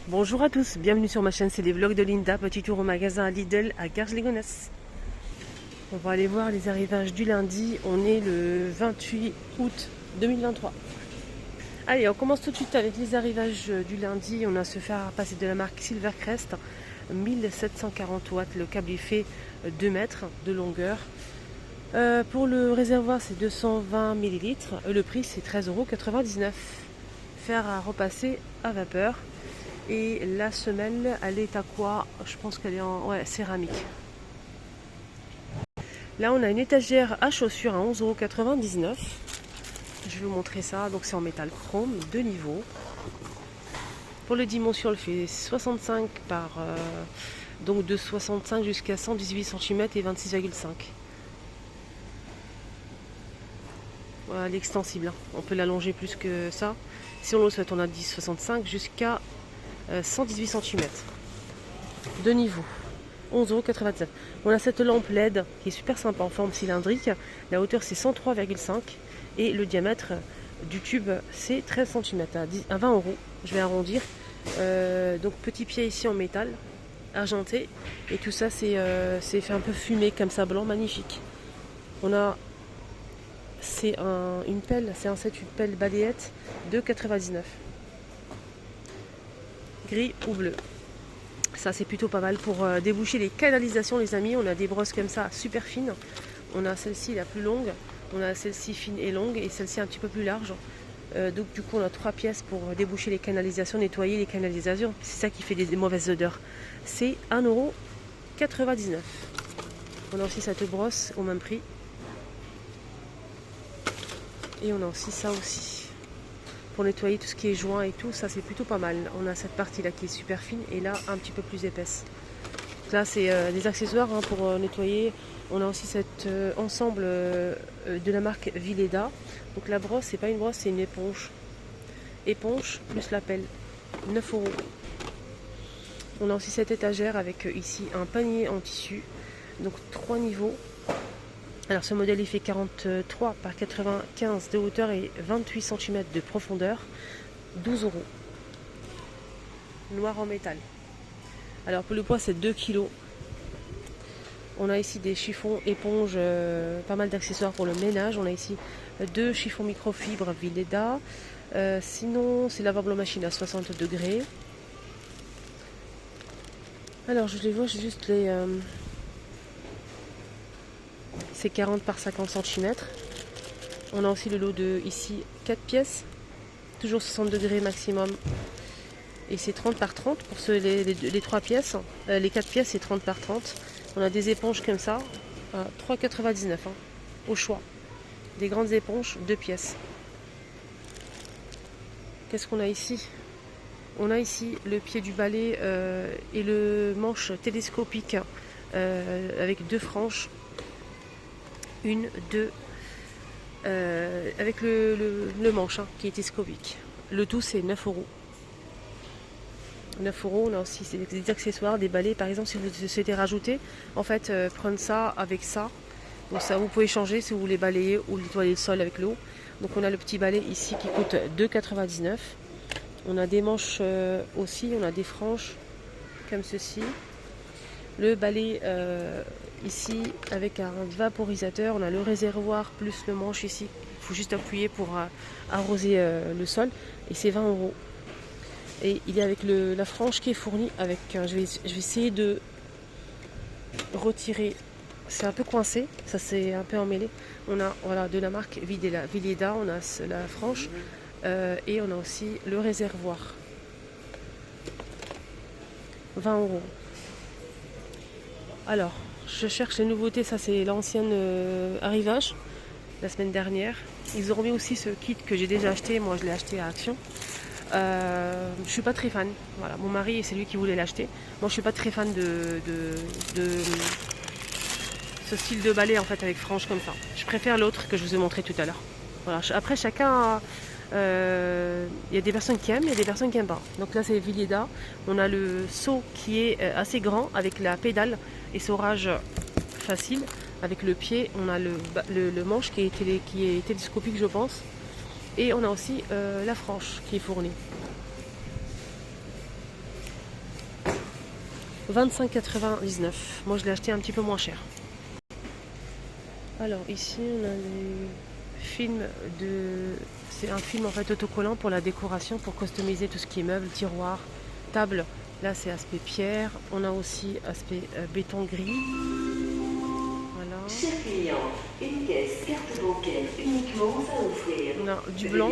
Bonjour à tous, bienvenue sur ma chaîne, c'est les vlogs de Linda. Petit tour au magasin Lidl à Garges-les-Gonesse. On va aller voir les arrivages du lundi, on est le 28 août 2023. Allez, on commence tout de suite avec les arrivages du lundi. On a ce fer à repasser de la marque Silvercrest, 1740 watts, le câble il fait 2 mètres de longueur. Pour le réservoir c'est 220 ml, le prix c'est 13,99 €. Fer à repasser à vapeur. Et la semelle, elle est à quoi? Je pense qu'elle est en céramique. Là, on a une étagère à chaussures à 11,99 €. Je vais vous montrer ça. Donc, c'est en métal chrome, 2 niveaux. Pour les dimensions, elle fait 65 par... donc de 65 jusqu'à 118 cm et 26,5. Voilà, elle est extensible. On peut l'allonger plus que ça. Si on le souhaite, on a 10,65 jusqu'à 118 cm. Deux niveaux. 11,97 €. On a cette lampe LED qui est super sympa en forme cylindrique. La hauteur c'est 103,5 et le diamètre du tube c'est 13 cm à 20 €. Je vais arrondir. Donc petit pied ici en métal argenté et tout ça c'est fait un peu fumé comme ça blanc, magnifique. On a une pelle, c'est un set, une pelle balayette de 99. Gris ou bleu. Ça c'est plutôt pas mal pour déboucher les canalisations les amis. On a des brosses comme ça super fines. On a celle-ci la plus longue, on a celle-ci fine et longue et celle-ci un petit peu plus large. Donc du coup on a 3 pièces pour déboucher les canalisations, nettoyer les canalisations. C'est ça qui fait des mauvaises odeurs. C'est 1,99 €. On a aussi cette brosse au même prix. Et on a aussi ça aussi. Pour nettoyer tout ce qui est joint et tout, ça c'est plutôt pas mal. On a cette partie là qui est super fine et là un petit peu plus épaisse. Donc là c'est des accessoires pour nettoyer. On a aussi cet ensemble de la marque Vileda. Donc la brosse c'est pas une brosse, c'est une éponge. Éponge plus la pelle, 9 €. On a aussi cette étagère avec ici un panier en tissu. Donc 3 niveaux. Alors ce modèle il fait 43 par 95 de hauteur et 28 cm de profondeur, 12 €. Noir en métal. Alors pour le poids c'est 2 kg. On a ici des chiffons éponges, pas mal d'accessoires pour le ménage. On a ici 2 chiffons microfibre Vileda. Sinon c'est lavable en machine à 60 degrés. Alors je les vois juste les... c'est 40 par 50 cm. On a aussi le lot de ici 4 pièces, toujours 60 degrés maximum. Et c'est 30 par 30 pour les 3 pièces. Les 4 pièces c'est 30 par 30. On a des éponges comme ça, à 3,99 € au choix. Des grandes éponges, 2 pièces. Qu'est-ce qu'on a ici? On a ici le pied du balai et le manche télescopique avec 2 franges. Une, deux, avec le manche qui est télescopique. Le tout c'est 9 €. 9 €. On a aussi des accessoires, des balais par exemple si vous souhaitez rajouter. En fait, prendre ça avec ça. Donc ça vous pouvez changer si vous voulez balayer ou nettoyer le sol avec l'eau. Donc on a le petit balai ici qui coûte 2,99 €. On a des manches aussi, on a des franges comme ceci. Le balai ici avec un vaporisateur, on a le réservoir plus le manche ici. Il faut juste appuyer pour arroser le sol et c'est 20 €. Et il est avec la frange qui est fournie avec... je vais essayer de retirer. C'est un peu coincé, ça c'est un peu emmêlé. On a voilà, de la marque Vileda, on a la frange et on a aussi le réservoir. 20 €. Alors, je cherche les nouveautés, ça c'est l'ancienne arrivage, la semaine dernière. Ils ont remis aussi ce kit que j'ai déjà acheté, moi je l'ai acheté à Action. Je suis pas très fan, voilà, mon mari c'est lui qui voulait l'acheter. Moi je suis pas très fan de ce style de balai en fait avec frange comme ça. Je préfère l'autre que je vous ai montré tout à l'heure. Voilà, après chacun... il y a des personnes qui aiment, il y a des personnes qui n'aiment pas. Donc là c'est Vileda. On a le seau qui est assez grand avec la pédale et saurage facile. Avec le pied, on a le manche qui est télescopique je pense. Et on a aussi la frange qui est fournie. 25,99. Moi je l'ai acheté un petit peu moins cher. Alors ici on a des films de... C'est un film en fait autocollant pour la décoration, pour customiser tout ce qui est meubles, tiroirs, tables. Là c'est aspect pierre. On a aussi aspect béton gris. Voilà. Cher client, une caisse carte bancaire uniquement à offrir. On a du blanc.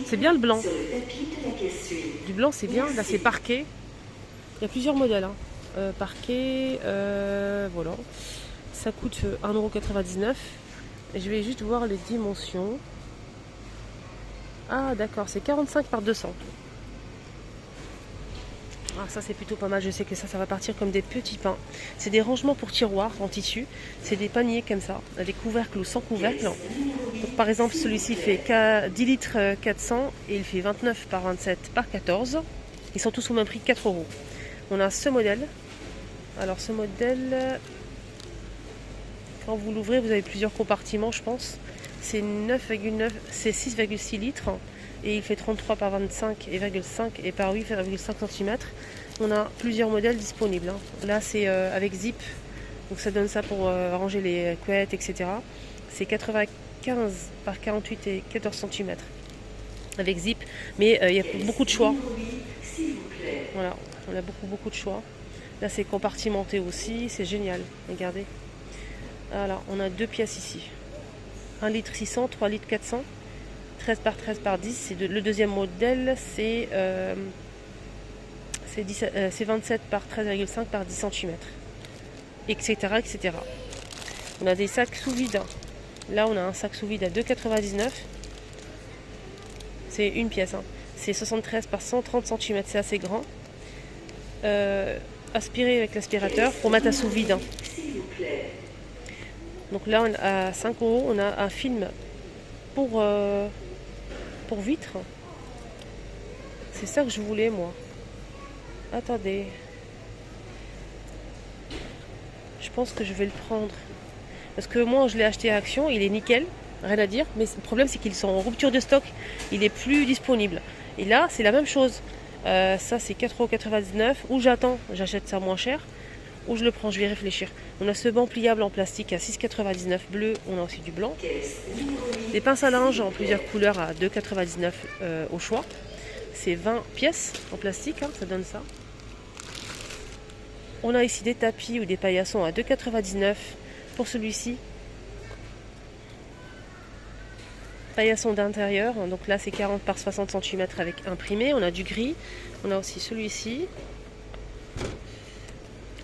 C'est bien le blanc. Sur le tapis de la caisse suivante. Du blanc c'est bien. Là c'est parquet. Il y a plusieurs modèles. Parquet, voilà. Ça coûte 1,99 €. Et je vais juste voir les dimensions. Ah d'accord, c'est 45 par 200. Ah ça c'est plutôt pas mal, je sais que ça va partir comme des petits pains. C'est des rangements pour tiroirs en tissu. C'est des paniers comme ça, des couvercles ou sans couvercle. Donc, par exemple celui-ci fait 10 litres 400 et il fait 29 par 27 par 14. Ils sont tous au même prix, 4 €. On a ce modèle. Alors ce modèle, quand vous l'ouvrez, vous avez plusieurs compartiments, je pense. C'est 9,9, c'est 6,6 litres et il fait 33 par 25,5 et par 8,5 cm. On a plusieurs modèles disponibles. Là, c'est avec zip, donc ça donne ça pour ranger les couettes, etc. C'est 95 par 48 et 14 cm avec zip, mais il y a beaucoup de choix. Voilà, on a beaucoup de choix. Là, c'est compartimenté aussi, c'est génial. Regardez. Voilà, on a deux pièces ici. 1 litre 600, 3 litres 400, 13 par 13 par 10. Le deuxième modèle, c'est 27 par 13,5 par 10 cm. Etc., etc. On a des sacs sous vide. Là, on a un sac sous vide à 2,99 €. C'est une pièce. C'est 73 par 130 cm. C'est assez grand. Aspiré avec l'aspirateur pour mettre à sous vide. Donc là, à 5 €, on a un film pour vitre. C'est ça que je voulais, moi. Attendez. Je pense que je vais le prendre. Parce que moi, je l'ai acheté à Action, il est nickel, rien à dire. Mais le problème, c'est qu'ils sont en rupture de stock. Il est plus disponible. Et là, c'est la même chose. Ça, c'est 4,99 €. Ou j'attends, j'achète ça moins cher. Ou je le prends, je vais réfléchir. On a ce banc pliable en plastique à 6,99 € bleu. On a aussi du blanc. Des pinces à linge en plusieurs couleurs à 2,99 € au choix. C'est 20 pièces en plastique, ça donne ça. On a ici des tapis ou des paillassons à 2,99 € pour celui-ci. Paillasson d'intérieur, donc là c'est 40 par 60 cm avec imprimé. On a du gris. On a aussi celui-ci.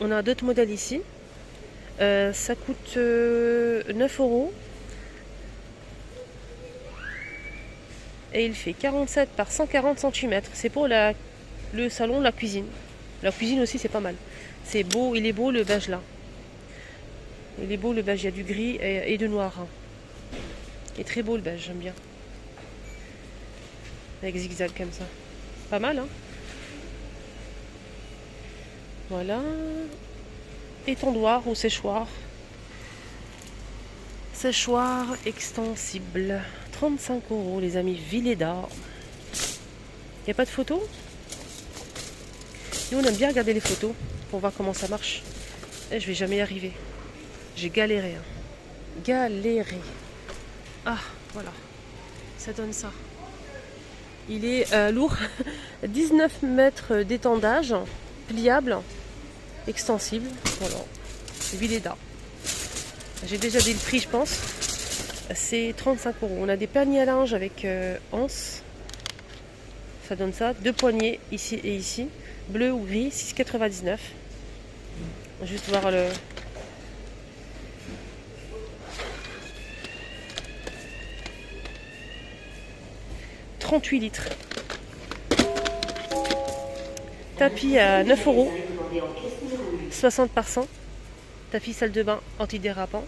On a d'autres modèles ici. Ça coûte 9 €. Et il fait 47 par 140 cm. C'est pour le salon, la cuisine. La cuisine aussi, c'est pas mal. C'est beau, il est beau le beige là. Il est beau le beige, il y a du gris et de noir. Il est très beau le beige, j'aime bien. Avec zigzag comme ça. Pas mal, hein? Voilà. Étendoir ou séchoir. Séchoir extensible. 35 € les amis, Villeda. Il n'y a pas de photos? Nous on aime bien regarder les photos pour voir comment ça marche. Et je vais jamais y arriver. J'ai galéré. Galéré. Ah, voilà. Ça donne ça. Il est lourd. 19 mètres d'étendage. Pliable. Extensible. Voilà. Villeda. J'ai déjà dit le prix, je pense. C'est 35 €. On a des paniers à linge avec anse. Ça donne ça. Deux poignées ici et ici. Bleu ou gris, 6,99 €. Juste voir le... « 38 litres. Tapis à 9 €. 60 par 100. Tapis salle de bain antidérapant.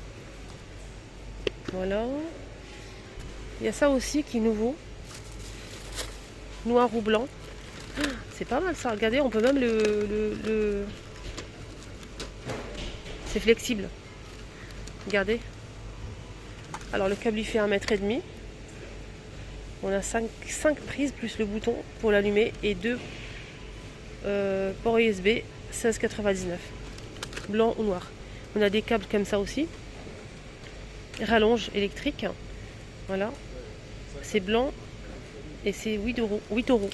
Voilà. Il y a ça aussi qui est nouveau. Noir ou blanc. C'est pas mal ça. Regardez, on peut même le... C'est flexible. Regardez. Alors le câble il fait 1,5 m. On a 5 prises plus le bouton pour l'allumer et 2 ports USB 16,99. Blanc ou noir. On a des câbles comme ça aussi. Rallonge électrique. Voilà. C'est blanc et c'est 8 euros. 8 euros.